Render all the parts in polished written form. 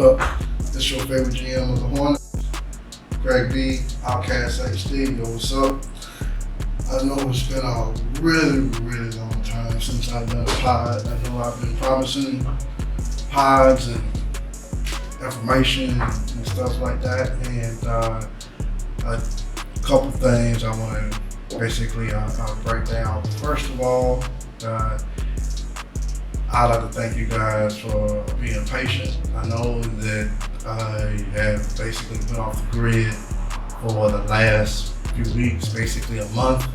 What up? This your favorite GM of the Hornets, Greg B, Outcast HD. Yo, what's up? I know it's been a really long time since I've done a pod. I know I've been promising pods and information and stuff like that, and a couple things I want to basically break down. First of all, I'd like to thank you guys for being patient. I know that I have basically been off the grid for the last few weeks, basically a month.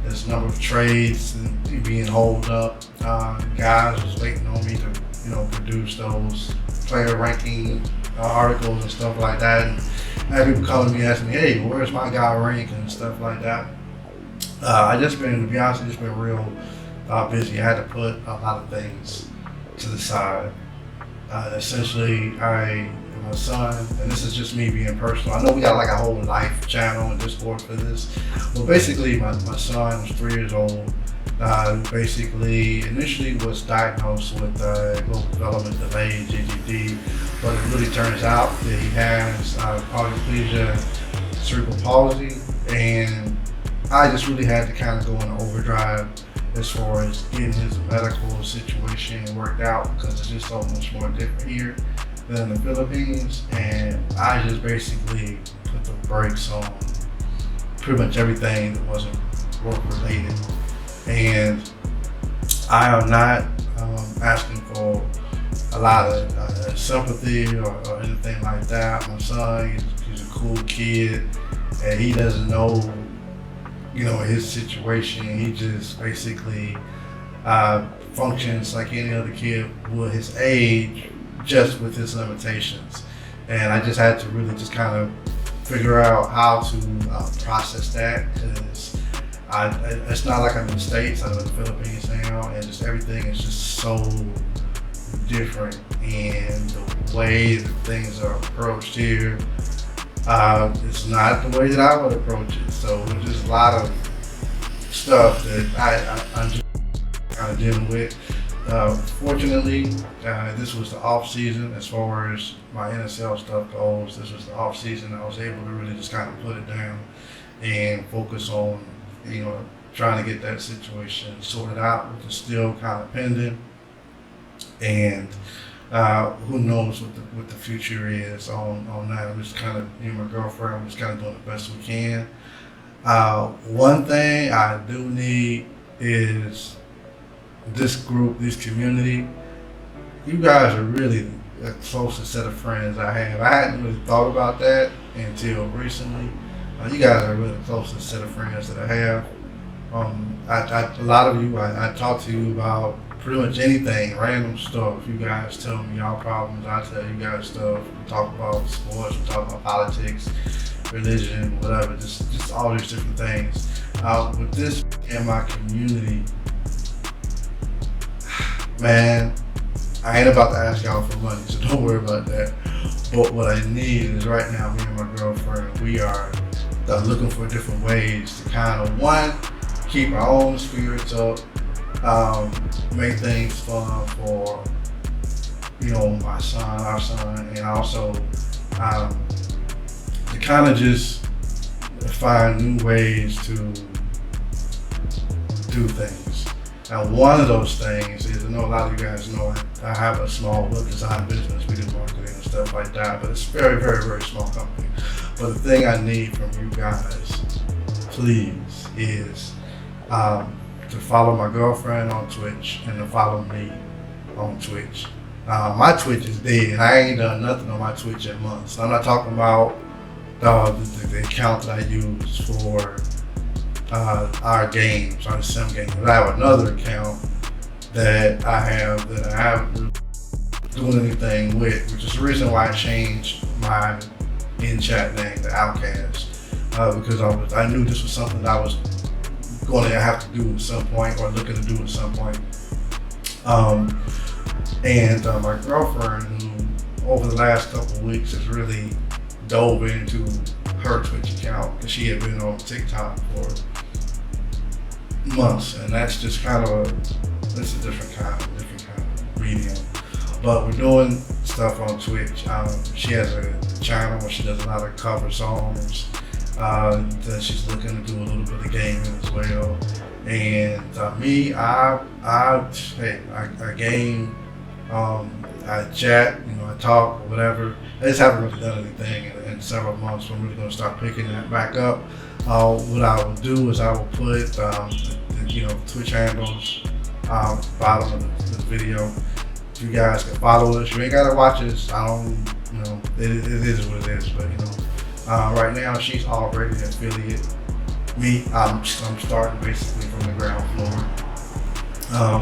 There's a number of trades and being holed up. Guys was waiting on me to, produce those player ranking articles and stuff like that. And I had people calling me asking me, hey, where's my guy rank and stuff like that. To be honest, just been real busy. I had to put a lot of things to the side. Essentially, my son, and this is just me being personal. I know we got like a whole life channel and Discord for this, but basically my son was 3 years old. Basically, initially was diagnosed with global development delay, GDD, but it really turns out that he has quadriplegia, cerebral palsy, and I just really had to kind of go into overdrive as far as getting his medical situation worked out, because it's just so much more different here than the Philippines, and I just basically put the brakes on pretty much everything that wasn't work related. And I am not asking for a lot of sympathy or anything like that. My son, he's a cool kid, and he doesn't know his situation. He just basically functions like any other kid would his age, just with his limitations. And I just had to really just kind of figure out how to process that, because it's not like I'm in the States, I'm in the Philippines now, and just everything is just so different, and the way that things are approached here, it's not the way that I would approach it. So there's just a lot of stuff that I'm just kind of dealing with. Fortunately, this was the off season as far as my NSL stuff goes. This was the off season. I was able to really just kind of put it down and focus on, trying to get that situation sorted out, which is still kind of pending. And who knows what the future is on that. I'm just kind of, me and my girlfriend, we're just kind of doing the best we can. One thing I do need is this group, this community. You guys are really the closest set of friends I have. I hadn't really thought about that until recently. You guys are really the closest set of friends that I have. A lot of you, I talk to you about pretty much anything, random stuff. You guys tell me y'all problems, I tell you guys stuff. We talk about sports, we talk about politics, religion, whatever, just all these different things. With this in my community, man, I ain't about to ask y'all for money, so don't worry about that. But what I need is, right now, me and my girlfriend, we are looking for different ways to kind of, one, keep our own spirits up, make things fun for, my son, our son, and also to kind of just find new ways to do things. Now, one of those things is, I know a lot of you guys know I have a small web design business. We do marketing and stuff like that, but it's very, very, very small company. But the thing I need from you guys, please, is to follow my girlfriend on Twitch and to follow me on Twitch. My Twitch is dead. I ain't done nothing on my Twitch in months. I'm not talking about the account that I use for our games, our sim games. But I have another account that I haven't doing anything with, which is the reason why I changed my in-chat name to Outcast, because I knew this was something that I was going to have to do at some point, or looking to do at some point. And my girlfriend, who over the last couple of weeks has really dove into her Twitch account, because she had been on TikTok for months, and that's just kind of it's a different kind of medium. But we're doing stuff on Twitch. She has a channel where she does a lot of cover songs. That she's looking to do a little bit of gaming as well. And me, I game. I chat, I talk or whatever. I just haven't really done anything in several months, so I'm really going to start picking that back up. What I will do is I will put the Twitch handles bottom of the video. If you guys can follow us, you ain't gotta watch us. I don't, it is what it is. But right now she's already an affiliate. Me, I'm starting basically from the ground floor.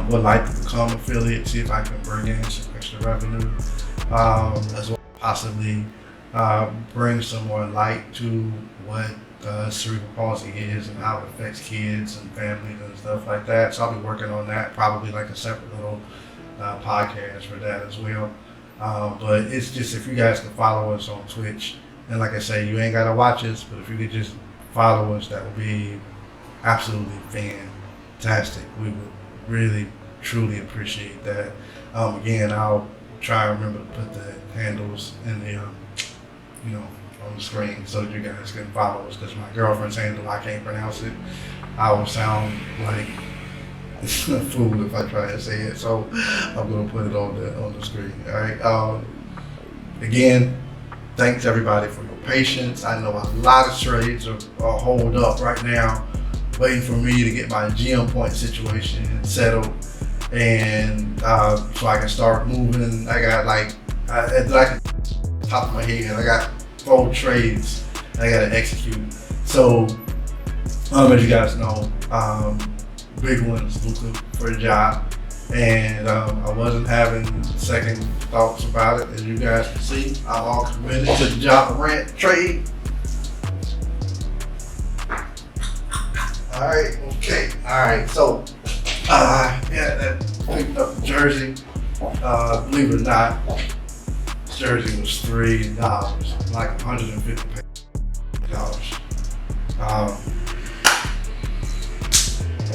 Would like to become affiliate, see if I can bring in some extra revenue, as well as possibly bring some more light to what cerebral palsy is and how it affects kids and families and stuff like that. So I'll be working on that, probably like a separate little podcast for that as well. But it's just, if you guys can follow us on Twitch, and like I say, you ain't gotta watch us, but if you could just follow us, that would be absolutely fantastic. We would really, truly appreciate that. Again, I'll try and remember to put the handles in the, on the screen so that you guys can follow us, because my girlfriend's handle, I can't pronounce it. I will sound like a fool if I try to say it, so I'm gonna put it on the screen. All right. Again, thanks everybody for your patience. I know a lot of trades are holed up right now, waiting for me to get my GM point situation settled, and so I can start moving. I got top of my head, I got 4 trades I gotta execute. So as you guys know, big one is looking for a job, and I wasn't having second thoughts about it. As you guys can see, I'm all committed to the job rent trade. All right, so that picked up the jersey. Believe it or not, this jersey was $3, like $150.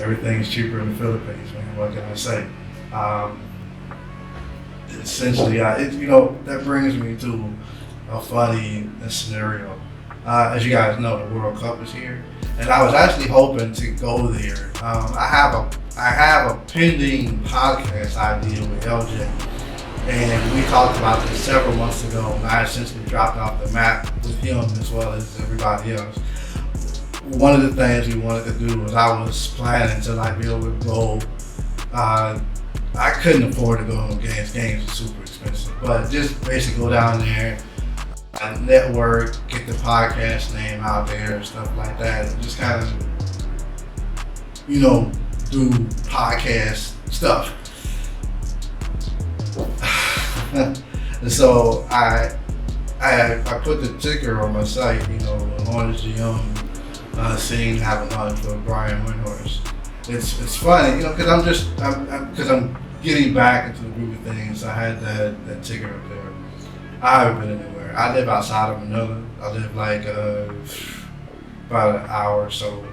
Everything's cheaper in the Philippines, man. What can I say? Essentially, that brings me to a funny scenario. As you guys know, the World Cup is here, and I was actually hoping to go there. I have a pending podcast idea with LJ, and we talked about this several months ago, and I essentially dropped off the map with him as well as everybody else. One of the things we wanted to do was, I was planning to be able to go. I couldn't afford to go on games. Games are super expensive, but just basically go down there, network, get the podcast name out there and stuff like that, and just kind of, do podcast stuff. And so I put the ticker on my site, Hornets GM sitting having lunch with Brian Windhorse. It's funny, because I'm getting back into the groove of things. I had that ticker up there. I haven't been anywhere. I live outside of Manila. I live about an hour or so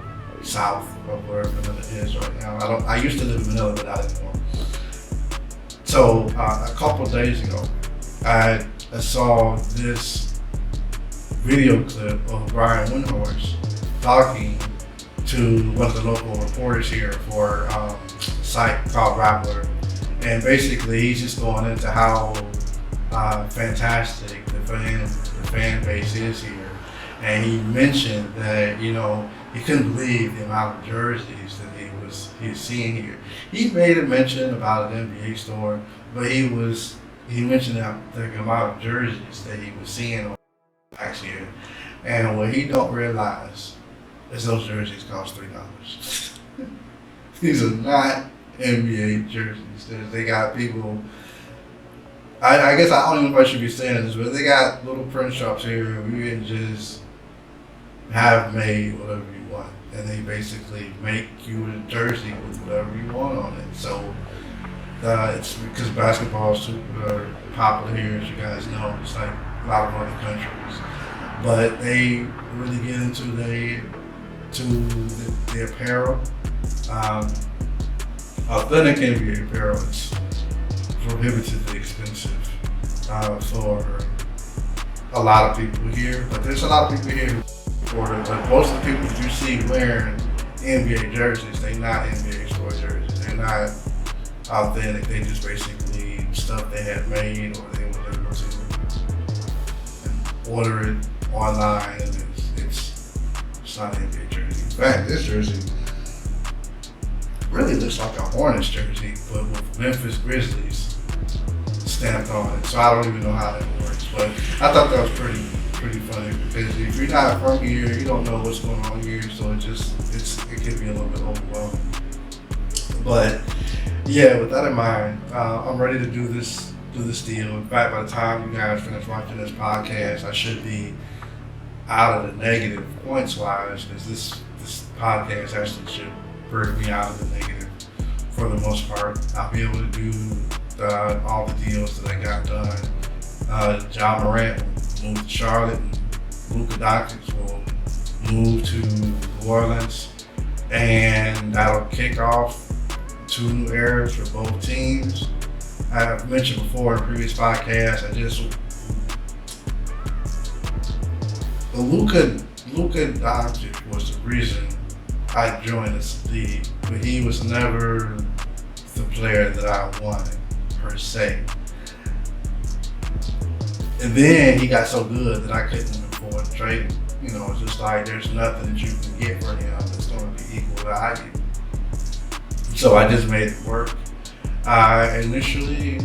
south of where Manila is right now. I used to live in Manila, but not anymore. So a couple of days ago, I saw this video clip of Brian Windhorse talking to one of the local reporters here for a site called Rappler, and basically he's just going into how fantastic the fan base is here, and he mentioned that he couldn't believe the amount of jerseys that he was seeing here. He made a mention about an NBA store, but he mentioned the amount of jerseys that he was seeing on next year, and what he don't realize is those jerseys cost $3. These are not NBA jerseys. They got people. I guess I don't even know if I should be saying this, but they got little print shops here where you can just have made whatever you want, and they basically make you a jersey with whatever you want on it. So it's because basketball is super popular here, as you guys know. It's like a lot of other countries, but they really get into the apparel. Authentic NBA apparel is prohibitively expensive. for a lot of people here, but there's a lot of people here for it. But most of the people that you see wearing NBA jerseys, they not NBA store jerseys. They're not authentic. They just basically stuff they had made or they were able to order it online, and it's not an NBA jersey. In fact, this jersey really looks like a Hornets jersey, but with Memphis Grizzlies stamped on it. So I don't even know how that works, but I thought that was pretty funny because if you're not from here, you don't know what's going on here, so it can be a little bit overwhelming. But yeah, with that in mind, I'm ready to do this deal. In fact, by the time you guys finish watching this podcast, I should be out of the negative points wise, because this podcast actually should bring me out of the negative for the most part. I'll be able to do all the deals that I got done. Ja Morant will move to Charlotte, and Luka Doncic will move to New Orleans, and that'll kick off 2 new eras for both teams. I've mentioned before in previous podcasts, Luka Doncic was the reason I joined this league, but he was never the player that I wanted per se. And then he got so good that I couldn't afford to trade him. It's just like there's nothing that you can get for him that's going to be equal value. So I just made it work. Initially,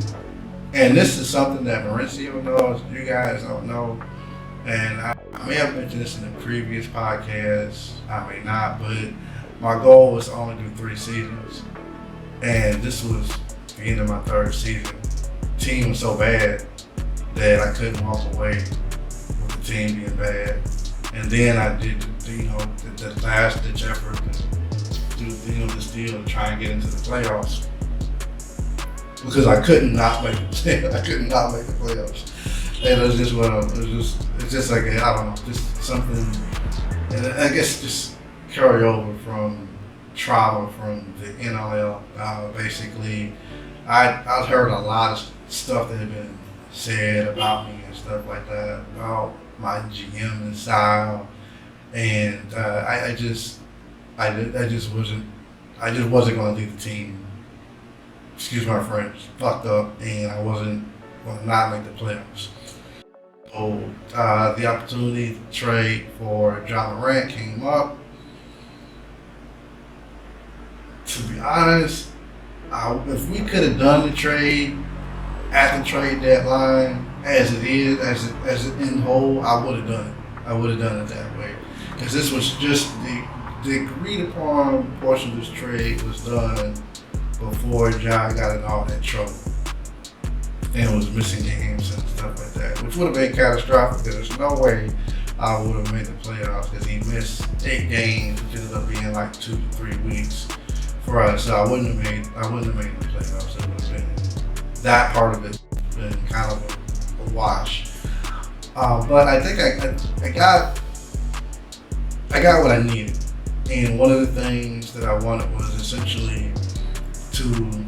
and this is something that Mauricio knows, you guys don't know, and I may have mentioned this in the previous podcast, I may not, but my goal was to only do 3 seasons, and this was the end of my 3rd season. The team was so bad that I couldn't walk away with the team being bad, and then I did the last ditch effort to do this deal to try and get into the playoffs, because I could not make the playoffs. And it's just like, I don't know, just something, and I guess just carry over from trauma from the NLL. Basically, I've heard a lot of stuff that had been said about me and stuff like that, about my GM style, and I just wasn't going to leave the team, excuse my French, fucked up, and I wasn't going to not make the playoffs. So the opportunity to trade for Ja Morant came up. To be honest, if we could have done the trade at the trade deadline as it is, as it in whole, I would have done it. I would have done it that way, because this was just the agreed upon portion of this trade was done before Ja got in all that trouble and was missing games and stuff like that, which would have been catastrophic, because there's no way I would have made the playoffs, because he missed 8 games, which ended up being like 2 to 3 weeks for us. So I wouldn't have made the playoffs. It would have been, that part of it been kind of a wash. But I think I got what I needed, and one of the things that I wanted was essentially to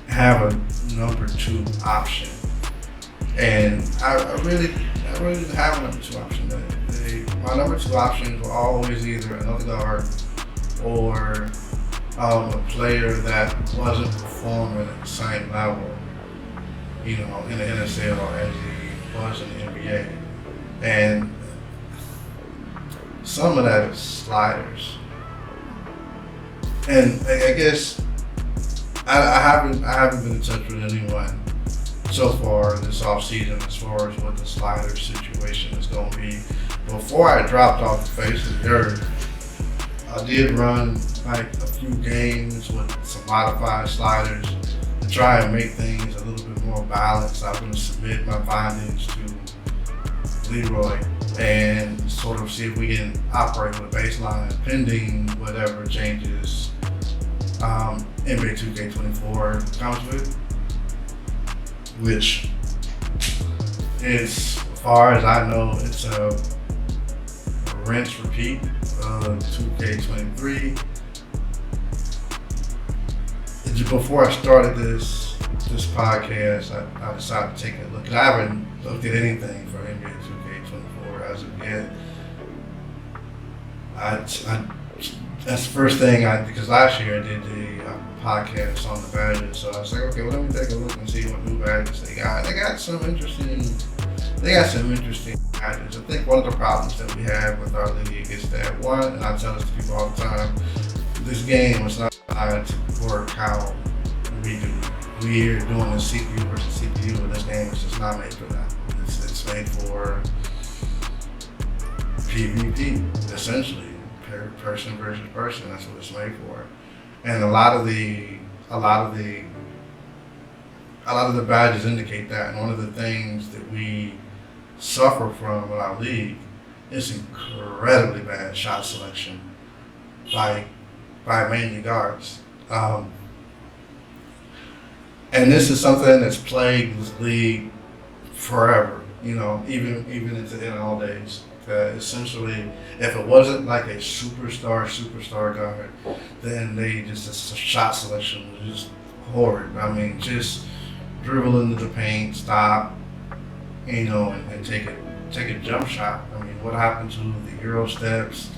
have a number 2 option, and I really didn't have a number 2 option. My number 2 options were always either another guard or a player that wasn't performing at the same level, in the NSL as he was in the NBA, and some of that is sliders. And I guess I haven't been in touch with anyone so far this offseason as far as what the slider situation is going to be. Before I dropped off the face of the earth, I did run like a few games with some modified sliders to try and make things a little bit more balanced. I'm going to submit my findings to Leroy and sort of see if we can operate with a baseline pending whatever changes NBA 2K24 comes with, which is, as far as I know, it's a rinse repeat of 2K23. Before I started this, this podcast, I decided to take a look. I haven't looked at anything for NBA 2K24 as of yet. That's the first thing because last year I did the podcast on the badges, so I was like, okay, well, let me take a look and see what new badges they got. They got some interesting badges. I think one of the problems that we have with our league is that one, and I tell this to people all the time, this game is not designed to work how we do. We're doing a CPU versus CPU, and this game is just not made for that. It's made for PvP, essentially, person versus person. That's what it's made for. And a lot of the badges indicate that. And one of the things that we suffer from in our league is incredibly bad shot selection by mainly guards. And this is something that's plagued this league forever. Even into the old days. Essentially, if it wasn't like a superstar guard, then the shot selection was just horrid. I mean, just dribble into the paint, stop, and take a jump shot. I mean, what happened to the Euro steps,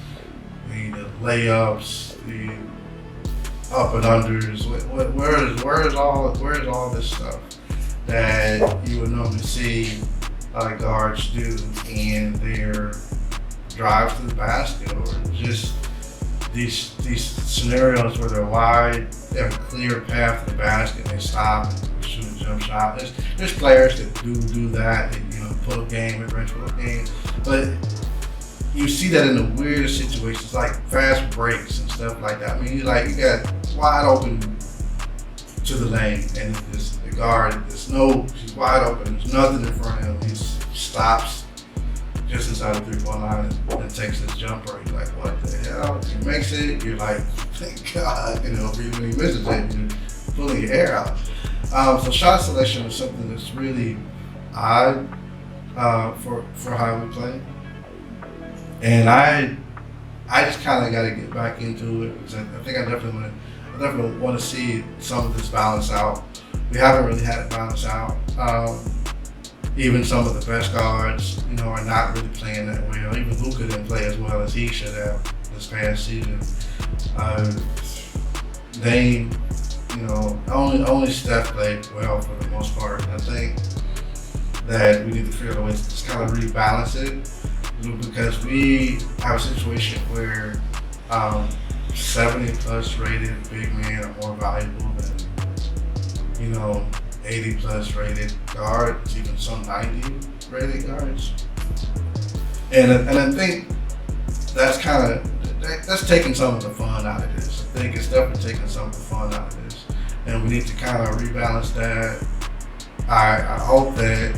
the layups, the up and unders? Where is all this stuff that you would normally see guards do in their drives to the basket, or just these scenarios where they're wide, they have a clear path to the basket, they stop and shoot a jump shot. There's players that do that, pull up game, mid-range pull up game, but you see that in the weirdest situations, like fast breaks and stuff like that. I mean, you got wide open to the lane, and the guard, he's wide open, there's nothing in front of him. He stops just inside the 3-point line and takes his jumper. You're like, what the hell? He makes it, you're like, thank God, when he misses it, you're pulling your hair out. So shot selection is something that's really odd for how we play. And I just kind of got to get back into it, because I think I definitely want to see some of this balance out. We haven't really had it balance out. Even some of the best guards, are not really playing that well. Even Luka didn't play as well as he should have this past season. Dame, only Steph played well for the most part. I think that we need to figure out a way to just kind of rebalance it, because we have a situation where 70 plus rated big men are more valuable than 80 plus rated guards, even some 90 rated guards. And I think that's taking some of the fun out of this. I think it's definitely taking some of the fun out of this, and we need to kind of rebalance that. I hope that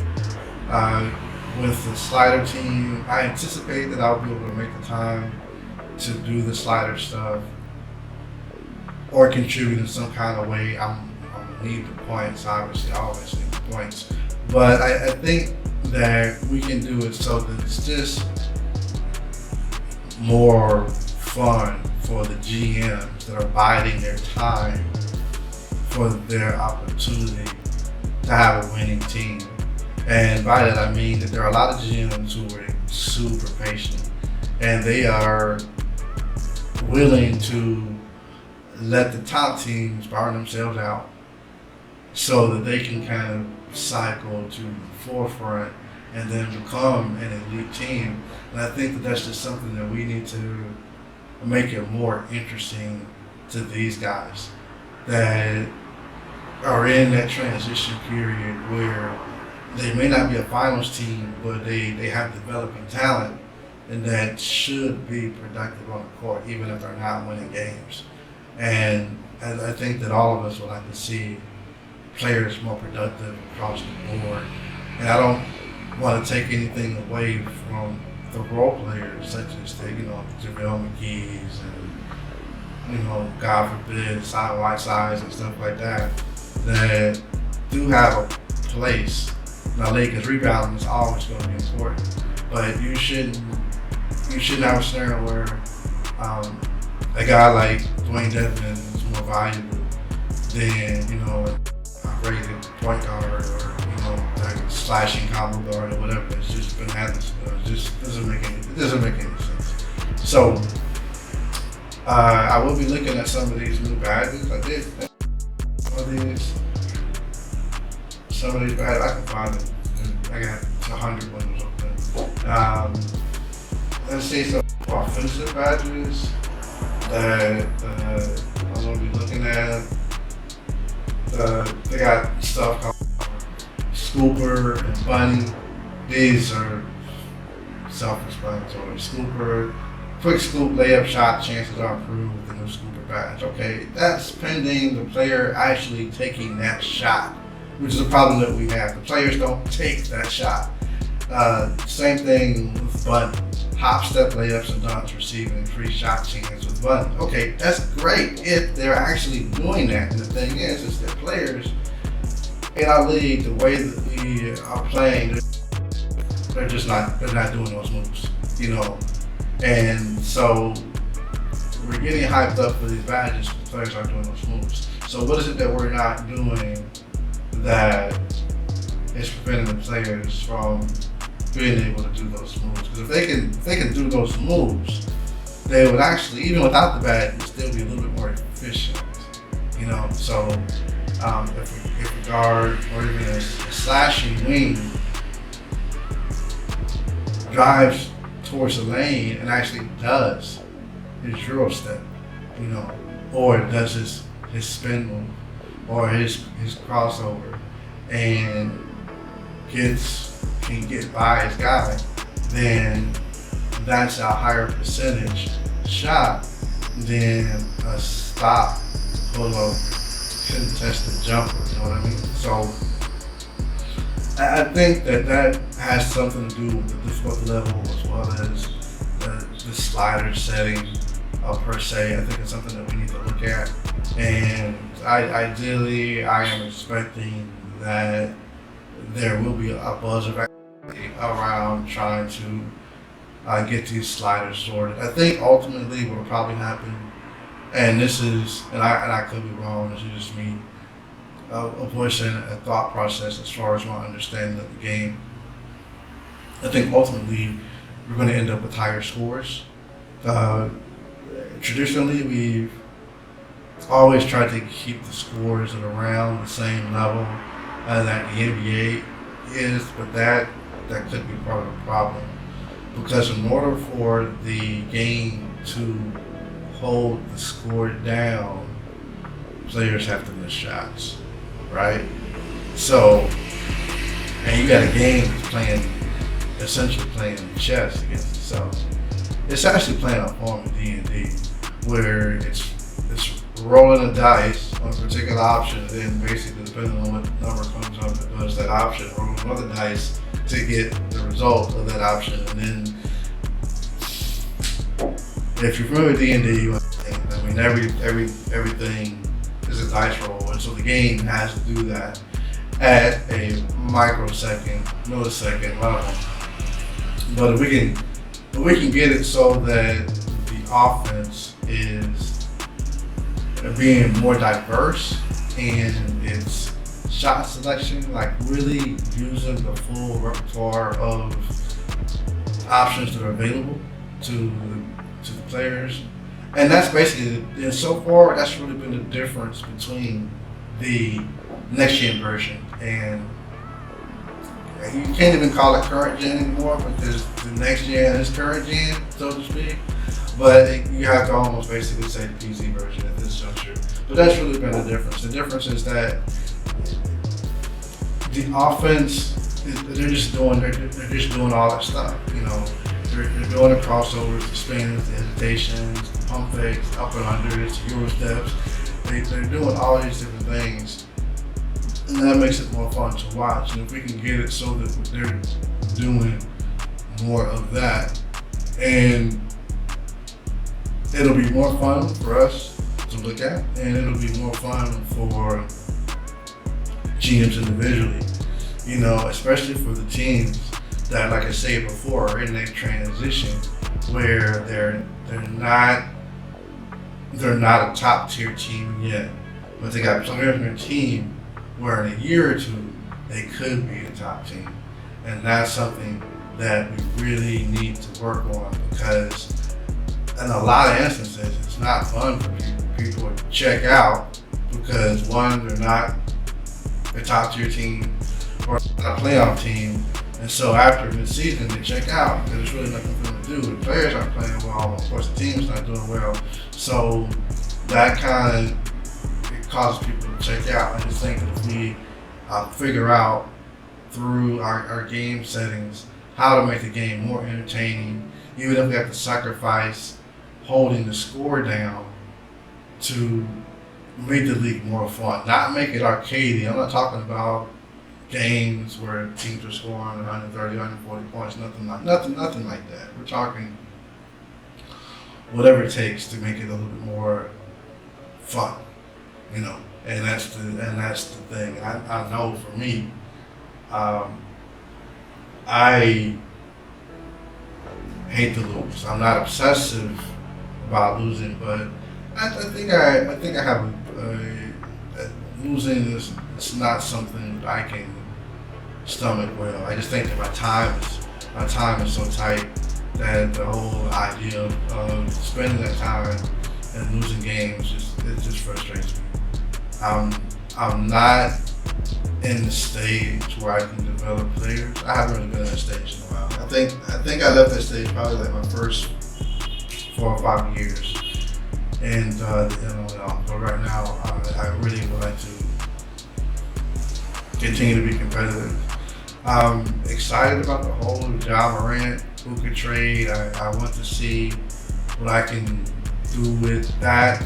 with the slider team, I anticipate that I'll be able to make the time to do the slider stuff or contribute in some kind of way. I'm need the points, obviously. I always need the points. But I think that we can do it so that it's just more fun for the GMs that are biding their time for their opportunity to have a winning team. And by that I mean that there are a lot of GMs who are super patient, and they are willing to let the top teams burn themselves out so that they can kind of cycle to the forefront and then become an elite team. And I think that that's just something that we need to make it more interesting to these guys that are in that transition period where they may not be a finals team, but they have developing talent, and that should be productive on the court, even if they're not winning games. And I think that all of us would like to see players more productive across the board. And I don't want to take anything away from the role players, such as JaVale McGee's and, God forbid, Simon Whitesides and stuff like that do have a place in the league, because rebounding is always going to be important. But you shouldn't have a scenario where a guy like Dwayne Dedmon is more valuable than, a rated point guard or like slashing combo guard or whatever. It's just bananas. It just doesn't make any sense. So I will be looking at some of these new badges. I did some of these badges. I can find them. I got 100 ones open. Let's see some offensive badges that I'm gonna be looking at. They got stuff called Scooper and Bunny. These are self-explanatory. Scooper, quick scoop, layup shot, chances are improved with the new Scooper badge. Okay, that's pending the player actually taking that shot, which is a problem that we have. The players don't take that shot. Same thing with Bunny. Hop, step, layups, and dunks, receiving free shot chance with Bunny. Okay, that's great if they're actually doing that. And the thing is that players in our league, the way that we are playing, they're not doing those moves, And so we're getting hyped up for these badges. The players aren't doing those moves. So what is it that we're not doing that is preventing the players from being able to do those moves? Because if they can do those moves, they would actually, even without the badge, still be a little bit more efficient. So if a guard or even a slashing wing drives towards the lane and actually does his Euro step, or does his spin move or his crossover and can get by his guy, then that's a higher percentage shot than a stop, pull-up, contested jumper, you know what I mean? So I think that has something to do with the difficulty level as well as the slider setting per se. I think it's something that we need to look at. And ideally, I am expecting that there will be a buzz of activity around trying to get these sliders sorted. I think ultimately what will probably happen, and I could be wrong, this is just me voicing a thought process as far as my understanding of the game. I think ultimately we're going to end up with higher scores. Traditionally, we've always tried to keep the scores at around the same level that the NBA is, but that could be part of the problem. Because in order for the game to hold the score down, players have to miss shots, right? So, and you got a game that's essentially playing chess against itself. It's actually playing a form of D&D where it's rolling a dice on a particular option, and then basically depending on what number comes up, it does that option, or another dice to get the result of that option. And then if you're familiar with D&D, you understand, I mean, everything is a dice roll, and so the game has to do that at a millisecond level. But if we can get it so that the offense is being more diverse in its shot selection, like really using the full repertoire of options that are available to the players. And that's basically, and so far, that's really been the difference between the next gen version and you can't even call it current gen anymore because the next gen is current gen, so to speak. But you have to almost basically say the PC version at this juncture. But that's really been the difference. The difference is that the offense, they're just doing all that stuff. They're doing the crossovers, the spins, the hesitations, the pump fakes, the up and unders, the Euro steps. They're doing all these different things. And that makes it more fun to watch. And if we can get it so that they're doing more of that, and it'll be more fun for us to look at, and it'll be more fun for GMs individually, especially for the teams that, like I said before, are in that transition where they're not a top tier team yet, but they got players on their team where in a year or two they could be a top team. And that's something that we really need to work on, because in a lot of instances it's not fun for people. People would check out because one, they're not a top tier team or a playoff team. And so after the season, they check out because there's really nothing for them to do. The players aren't playing well, of course the team's not doing well. So that kind of, it causes people to check out. I just think that if we figure out through our game settings how to make the game more entertaining, even if we have to sacrifice holding the score down to make the league more fun, not make it arcadey. I'm not talking about games where teams are scoring 130, 140 points, nothing like that. We're talking whatever it takes to make it a little bit more fun, you know. And that's the thing. I know for me, I hate to lose. I'm not obsessive about losing, but I think I have losing is, it's not something that I can stomach well. I just think that my time is so tight that the whole idea of spending that time and losing games just frustrates me. I'm not in the stage where I can develop players. I haven't really been in that stage in a while. I think I left that stage probably like my first 4 or 5 years. And but right now, I really would like to continue to be competitive. I'm excited about the whole Ja Morant Luka trade. I want to see what I can do with that.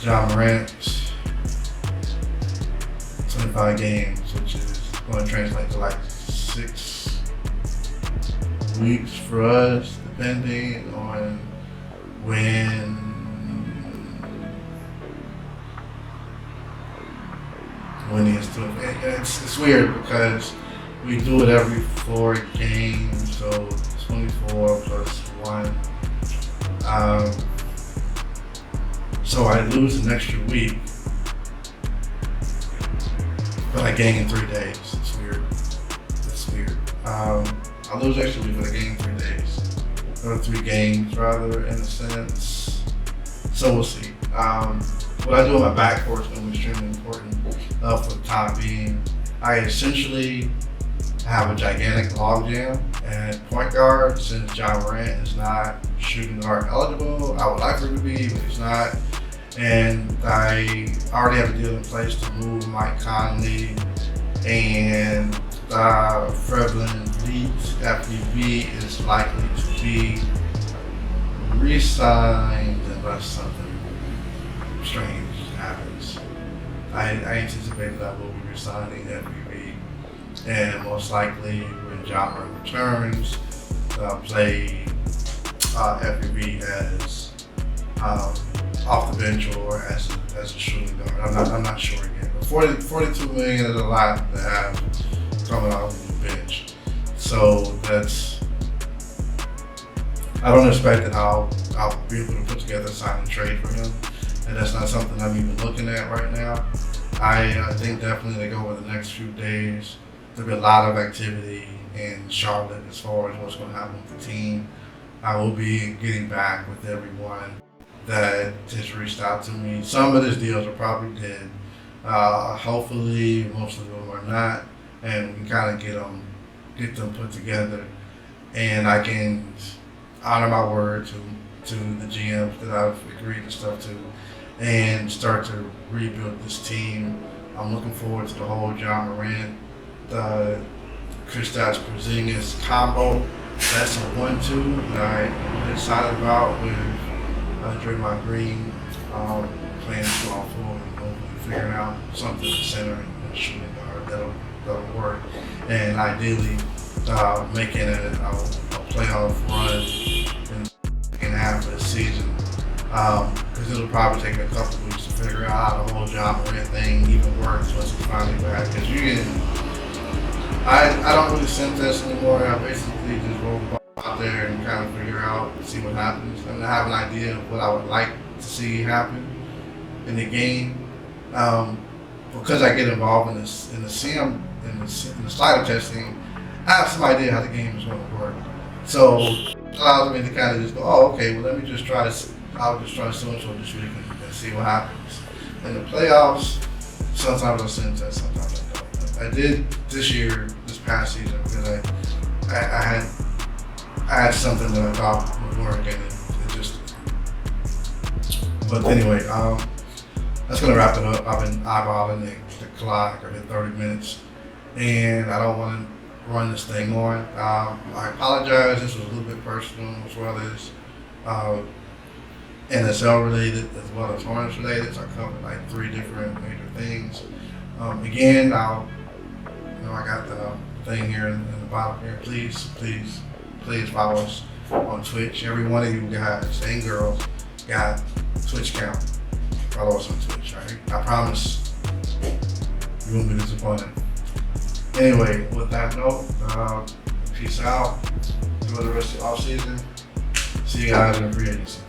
Ja Morant, 25 games, which is going to translate to like 6 weeks for us, depending on when he's doing it. It's weird because we do it every 4 games, so 24 plus 1. So I lose an extra week, but I gain in 3 days. It's weird. I lose extra week, but I gain in 3 days. Or 3 games, rather, in a sense. So we'll see. What I do on my backcourt is going to be extremely important for the time being. I essentially have a gigantic logjam at point guard since Ja Morant is not shooting guard eligible. I would like for him to be, but he's not. And I already have a deal in place to move Mike Conley and Frevelin Leeds. FDB is likely to be re-signed unless something strange happens. I anticipate that we'll be re-signing FDB, and most likely when Ja Morant returns, play FDB as off the bench or as a shooting guard. I'm not sure yet. But 42 million is a lot to have coming off the bench. So I don't expect that I'll be able to put together a sign and trade for him. And that's not something I'm even looking at right now. I think definitely they go over the next few days. There'll be a lot of activity in Charlotte as far as what's going to happen with the team. I will be getting back with everyone that has reached out to me. Some of these deals are probably dead. Hopefully, most of them are not, and we can kind of get them put together, and I can honor my word to the GMs that I've agreed to stuff to, and start to rebuild this team. I'm looking forward to the whole Ja Morant, Kristaps Porzingis combo. That's a 1-2 that I'm excited about with Draymond Green playing small forward and hopefully figuring out something to center and shooting guard that'll work, and ideally making a playoff run in the second half of the season, because it'll probably take a couple weeks to figure out how the whole Ja Morant thing even works once he's finally back. Because I don't really sense this anymore. I basically just roll out there and kind of figure out, see what happens. And I have an idea of what I would like to see happen. in the game. Because I get involved in this in the sim in the slider testing, I have some idea how the game is going to work. So it allows me to kind of just go, oh, okay, well let me just try this. I'll just try so and so this week and see what happens. In the playoffs, sometimes I send test, sometimes I don't. I did this past season, because I had something that I thought would work, and it just. But anyway, that's gonna wrap it up. I've been eyeballing the clock. I've been 30 minutes, and I don't want to run this thing on. I apologize. This was a little bit personal, as well as NSL related, as well as Hornets related. So I covered like 3 different major things. Again, I got the thing here in the bottom here. Please follow us on Twitch. Every one of you guys and girls got Twitch account. Follow us on Twitch, alright? I promise you won't be disappointed. Anyway, with that note, peace out. Enjoy the rest of the off season. See you guys in free agency.